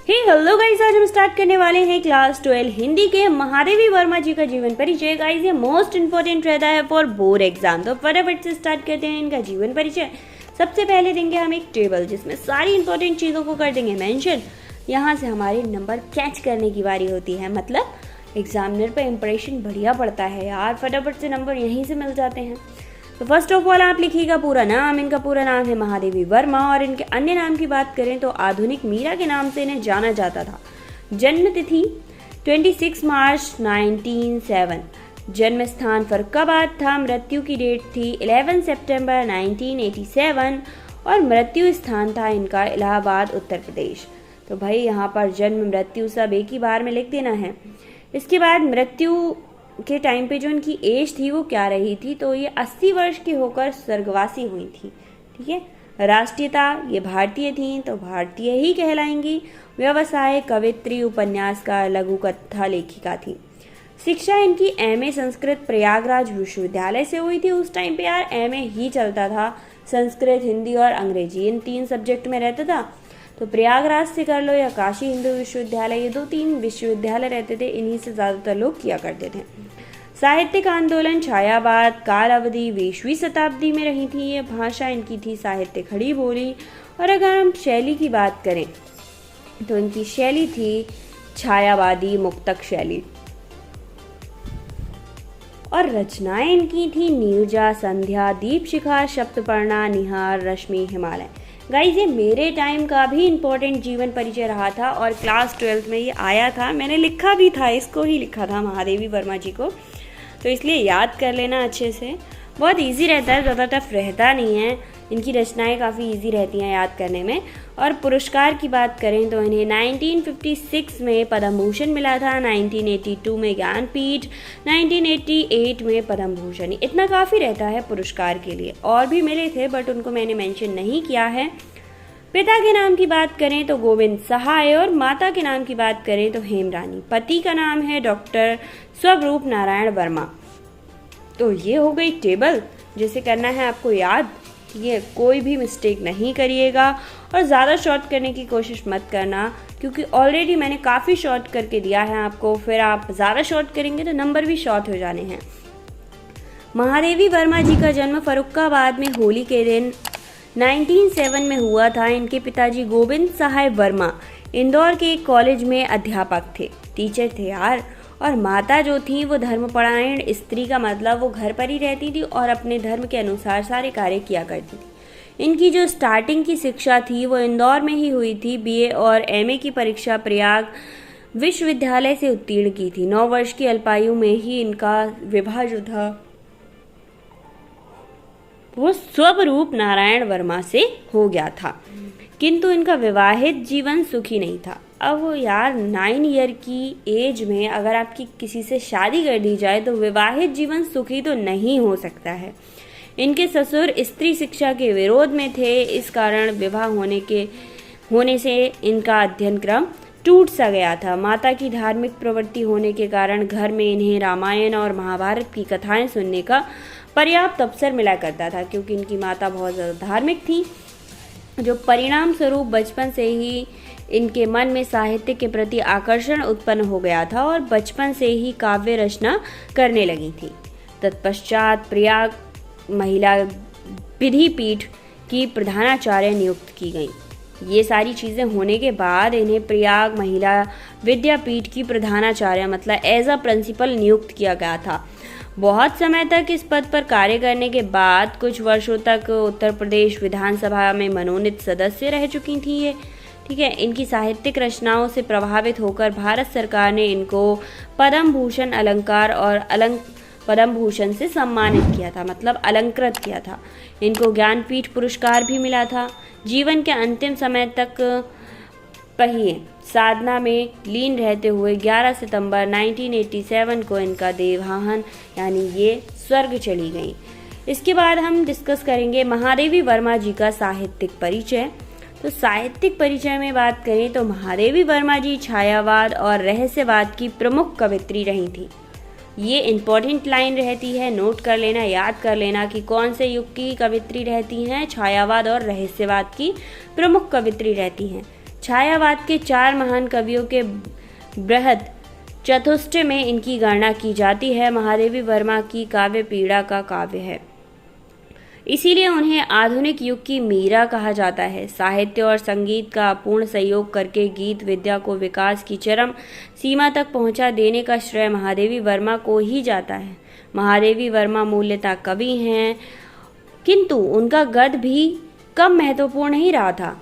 Hello guys, आज हम start करने वाले हैं क्लास 12 हिंदी के महादेवी वर्मा जी का जीवन परिचय। गाइस ये मोस्ट इंपोर्टेंट रहता है फॉर बोर्ड एग्जाम, तो फटाफट से स्टार्ट करते हैं इनका जीवन परिचय। सबसे पहले देंगे हम एक टेबल जिसमें सारी इंपॉर्टेंट चीज़ों को कर देंगे मेंशन। यहाँ से हमारे नंबर कैच करने की बारी होती है, मतलब एग्जामिनर पर इंप्रेशन बढ़िया पड़ता है यार, फटाफट से नंबर यहीं से मिल जाते हैं। तो फर्स्ट ऑफ ऑल आप लिखिएगा पूरा नाम। इनका पूरा नाम है महादेवी वर्मा और इनके अन्य नाम की बात करें तो आधुनिक मीरा के नाम से इन्हें जाना जाता था। जन्म तिथि 26 मार्च 1907, जन्म स्थान फर्रुखाबाद था। मृत्यु की डेट थी 11 सितंबर 1987 और मृत्यु स्थान था इनका इलाहाबाद उत्तर प्रदेश। तो भाई यहाँ पर जन्म मृत्यु सब एक ही बार में लिख देना है। इसके बाद मृत्यु के टाइम पे जो इनकी एज थी वो क्या रही थी, तो ये 80 वर्ष की होकर स्वर्गवासी हुई थी। ठीक है। राष्ट्रीयता ये भारतीय थी तो भारतीय ही कहलाएंगी। व्यवसाय कवित्री, उपन्यासकार, लघु कथा लेखिका थी। शिक्षा इनकी एमए संस्कृत प्रयागराज विश्वविद्यालय से हुई थी। उस टाइम पे यार एमए ही चलता था, संस्कृत, हिंदी और अंग्रेजी इन 3 सब्जेक्ट में रहता था। तो प्रयागराज से कर लो या काशी हिंदू विश्वविद्यालय, ये 2-3 विश्वविद्यालय रहते थे, इन्हीं से ज़्यादातर लोग किया करते थे। साहित्यिक आंदोलन छायावाद काल अवधि 20वीं शताब्दी में रही थी। ये भाषा इनकी थी साहित्य खड़ी बोली। और अगर हम शैली की बात करें तो इनकी शैली थी छायावादी मुक्तक शैली। और रचनाएं इनकी थी नीरजा, संध्या, दीपशिखा, सप्तपर्णा, निहार, रश्मि, हिमालय। गाइज ये मेरे टाइम का भी इम्पोर्टेंट जीवन परिचय रहा था और क्लास 12 में ये आया था। मैंने लिखा भी था, इसको ही लिखा था महादेवी वर्मा जी को, तो इसलिए याद कर लेना अच्छे से। बहुत इजी रहता है, ज़्यादा टफ रहता नहीं है। इनकी रचनाएं काफ़ी इजी रहती हैं याद करने में। और पुरस्कार की बात करें तो इन्हें 1956 में पद्म भूषण मिला था, 1982 में ज्ञानपीठ, 1988 में पद्म भूषण। इतना काफ़ी रहता है पुरस्कार के लिए। और भी मिले थे बट उनको मैंने मेंशन नहीं किया है। पिता के नाम की बात करें तो गोविंद सहाय और माता के नाम की बात करें तो हेमरानी। पति का नाम है डॉक्टर स्वरूप नारायण वर्मा। तो ये हो गई टेबल जिसे करना है आपको याद। ये कोई भी मिस्टेक नहीं करिएगा और ज़्यादा शॉर्ट करने की कोशिश मत करना, क्योंकि ऑलरेडी मैंने काफ़ी शॉर्ट करके दिया है आपको। फिर आप ज़्यादा शॉर्ट करेंगे तो नंबर भी शॉर्ट हो जाने हैं। महादेवी वर्मा जी का जन्म फर्रुखाबाद में होली के दिन 1907 में हुआ था। इनके पिताजी गोविंद सहाय वर्मा इंदौर के एक कॉलेज में अध्यापक थे, टीचर थे यार। और माता जो थी वो धर्मपरायण स्त्री का मतलब वो घर पर ही रहती थी और अपने धर्म के अनुसार सारे कार्य किया करती थी। इनकी जो स्टार्टिंग की शिक्षा थी वो इंदौर में ही हुई थी। बीए और एमए की परीक्षा प्रयाग विश्वविद्यालय से उत्तीर्ण की थी। 9 वर्ष की अल्पायु में ही इनका विवाह जो था वो स्वरूप नारायण वर्मा से हो गया था, किंतु इनका विवाहित जीवन सुखी नहीं था। अब वो यार 9 ईयर की एज में अगर आपकी किसी से शादी कर दी जाए तो विवाहित जीवन सुखी तो नहीं हो सकता है। इनके ससुर स्त्री शिक्षा के विरोध में थे, इस कारण विवाह होने से इनका अध्ययन क्रम टूट सा गया था। माता की धार्मिक प्रवृत्ति होने के कारण घर में इन्हें रामायण और महाभारत की कथाएं सुनने का पर्याप्त अवसर मिला करता था, क्योंकि इनकी माता बहुत ज़्यादा धार्मिक थी, जो परिणाम स्वरूप बचपन से ही इनके मन में साहित्य के प्रति आकर्षण उत्पन्न हो गया था और बचपन से ही काव्य रचना करने लगी थी। तत्पश्चात प्रयाग महिला विधिपीठ की प्रधानाचार्य नियुक्त की गई। ये सारी चीज़ें होने के बाद इन्हें प्रयाग महिला विद्यापीठ की प्रधानाचार्य मतलब एज अ प्रिंसिपल नियुक्त किया गया था। बहुत समय तक इस पद पर कार्य करने के बाद कुछ वर्षों तक उत्तर प्रदेश विधानसभा में मनोनीत सदस्य रह चुकी थी ये। ठीक है। इनकी साहित्यिक रचनाओं से प्रभावित होकर भारत सरकार ने इनको पद्म भूषण अलंकार और पद्म भूषण से सम्मानित किया था, मतलब अलंकृत किया था। इनको ज्ञानपीठ पुरस्कार भी मिला था। जीवन के अंतिम समय तक पहिए साधना में लीन रहते हुए 11 सितंबर 1987 को इनका देहांत यानी ये स्वर्ग चली गई। इसके बाद हम डिस्कस करेंगे महादेवी वर्मा जी का साहित्यिक परिचय। तो साहित्यिक परिचय में बात करें तो महादेवी वर्मा जी छायावाद और रहस्यवाद की प्रमुख कवित्री रही थी। ये इम्पोर्टेंट लाइन रहती है, नोट कर लेना, याद कर लेना कि कौन से युग की कवित्री रहती हैं। छायावाद और रहस्यवाद की प्रमुख कवित्री रहती हैं। छायावाद के 4 महान कवियों के बृहद चतुष्टय में इनकी गणना की जाती है। महादेवी वर्मा की काव्य पीड़ा का काव्य है, इसीलिए उन्हें आधुनिक युग की मीरा कहा जाता है। साहित्य और संगीत का अपूर्ण सहयोग करके गीत विद्या को विकास की चरम सीमा तक पहुंचा देने का श्रेय महादेवी वर्मा को ही जाता है। महादेवी वर्मा मूल्यतः कवि हैं, किंतु उनका गद्य भी कम महत्वपूर्ण नहीं रहा था।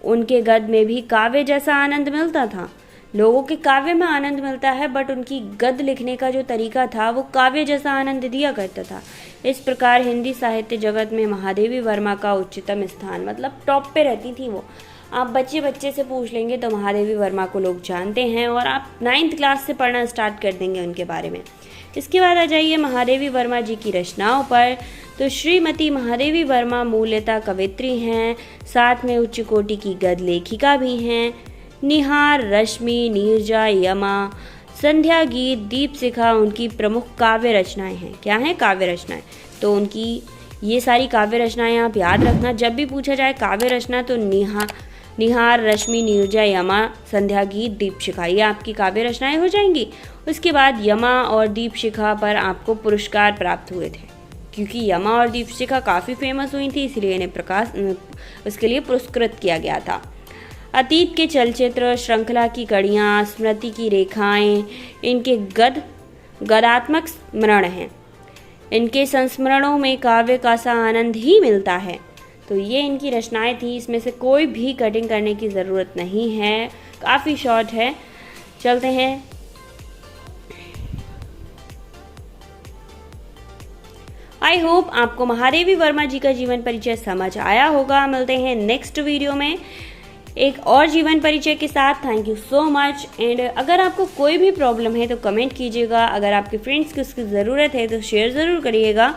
उनके गद्य में भी काव्य जैसा आनंद मिलता था। लोगों के काव्य में आनंद मिलता है, बट उनकी गद्य लिखने का जो तरीका था वो काव्य जैसा आनंद दिया करता था। इस प्रकार हिंदी साहित्य जगत में महादेवी वर्मा का उच्चतम स्थान, मतलब टॉप पे रहती थी वो। आप बच्चे से पूछ लेंगे तो महादेवी वर्मा को लोग जानते हैं, और आप 9th क्लास से पढ़ना स्टार्ट कर देंगे उनके बारे में। इसके बाद आ जाइए महादेवी वर्मा जी की रचनाओं पर। तो श्रीमती महादेवी वर्मा मूल्यतः कवित्री हैं, साथ में उच्च कोटि की गद्य लेखिका भी हैं। निहार, रश्मि, नीरजा, यमा, संध्या गीत, दीपशिखा उनकी प्रमुख काव्य रचनाएं हैं। क्या हैं काव्य रचनाएं? तो उनकी ये सारी काव्य रचनाएं आप याद रखना, जब भी पूछा जाए काव्य रचना तो निहार, रश्मि, नीरजा, यमा, संध्या गीत, दीपशिखा, ये आपकी काव्य रचनाएं हो जाएंगी। उसके बाद यमा और दीपशिखा पर आपको पुरस्कार प्राप्त हुए थे, क्योंकि यमा और दीपशिखा काफ़ी फेमस हुई थी, इसलिए इन्हें उसके लिए पुरस्कृत किया गया था। अतीत के चलचित्र, श्रृंखला की कड़ियाँ, स्मृति की रेखाएं इनके गदात्मक स्मरण हैं। इनके संस्मरणों में काव्य का सा आनंद ही मिलता है। तो ये इनकी रचनाएं थी, इसमें से कोई भी कटिंग करने की ज़रूरत नहीं है, काफ़ी शॉर्ट है। चलते हैं। आई होप आपको महादेवी वर्मा जी का जीवन परिचय समझ आया होगा। मिलते हैं नेक्स्ट वीडियो में एक और जीवन परिचय के साथ। Thank you so much. And अगर आपको कोई भी प्रॉब्लम है तो कमेंट कीजिएगा। अगर आपके फ्रेंड्स को उसकी ज़रूरत है तो शेयर ज़रूर करिएगा।